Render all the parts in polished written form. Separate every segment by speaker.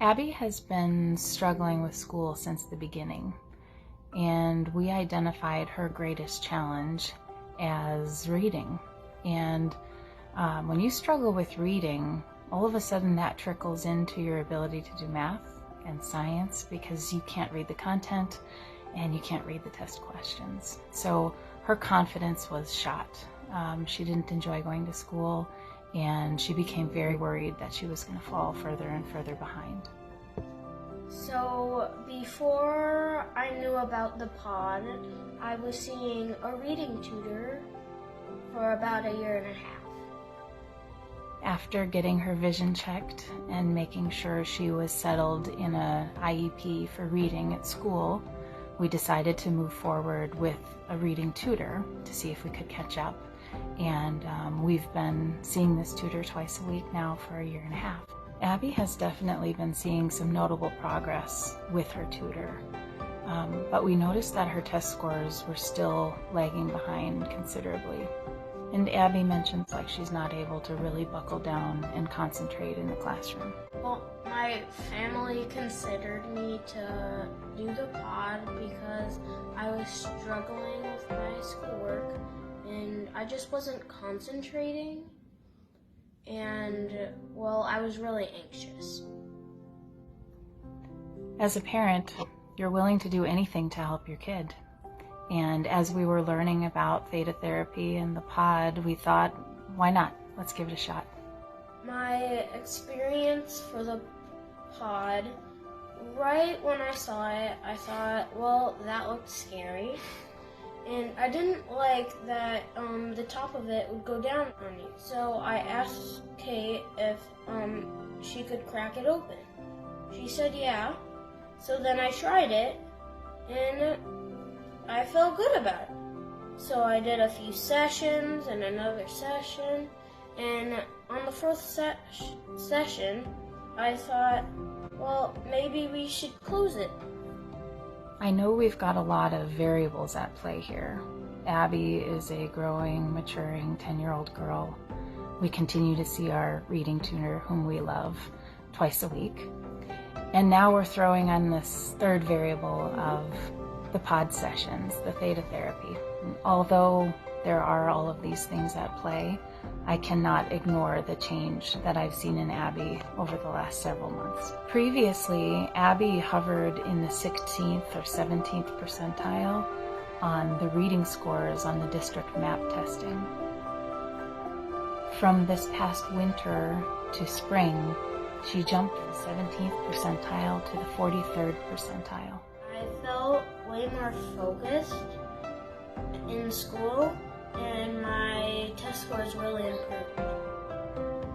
Speaker 1: Abby has been struggling with school since the beginning, and we identified her greatest challenge as reading. And when you struggle with reading, all of a sudden that trickles into your ability to do math and science because you can't read the content and you can't read the test questions. So her confidence was shot. She didn't enjoy going to school, and she became very worried that she was going to fall further and further behind.
Speaker 2: So before I knew about the pod, I was seeing a reading tutor for about a year and a half.
Speaker 1: After getting her vision checked and making sure she was settled in a IEP for reading at school, we decided to move forward with a reading tutor to see if we could catch up. And we've been seeing this tutor twice a week now for a year and a half. Abby has definitely been seeing some notable progress with her tutor, but we noticed that her test scores were still lagging behind considerably. And Abby mentions like she's not able to really buckle down and concentrate in the classroom.
Speaker 2: Well, my family considered me to do the pod because I was struggling with my schoolwork and I just wasn't concentrating, and well, I was really anxious.
Speaker 1: As a parent, you're willing to do anything to help your kid. And as we were learning about theta therapy and the pod, we thought, why not? Let's give it a shot.
Speaker 2: My experience for the pod, right when I saw it, I thought, well, that looked scary. And I didn't like that the top of it would go down on you. So I asked Kate if she could crack it open. She said yeah. So then I tried it, and I felt good about it. So I did a few sessions and another session, and on the fourth session, I thought, well, maybe we should close it.
Speaker 1: I know we've got a lot of variables at play here. Abby is a growing, maturing 10-year-old girl. We continue to see our reading tutor, whom we love, twice a week. And now we're throwing on this third variable of the pod sessions, the theta therapy. And although there are all of these things at play, I cannot ignore the change that I've seen in Abby over the last several months. Previously, Abby hovered in the 16th or 17th percentile on the reading scores on the district map testing. From this past winter to spring, she jumped from the 17th percentile to the 43rd percentile.
Speaker 2: I felt way more focused in school, and my test scores really improved.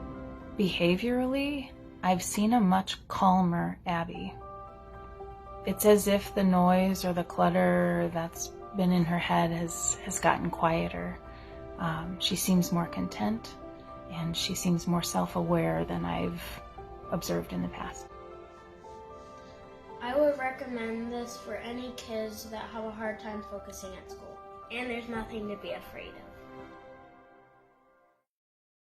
Speaker 1: Behaviorally, I've seen a much calmer Abby. It's as if the noise or the clutter that's been in her head has gotten quieter. She seems more content, and she seems more self-aware than I've observed in the past.
Speaker 2: I would recommend this for any kids that have a hard time focusing at school, and there's nothing to be afraid of.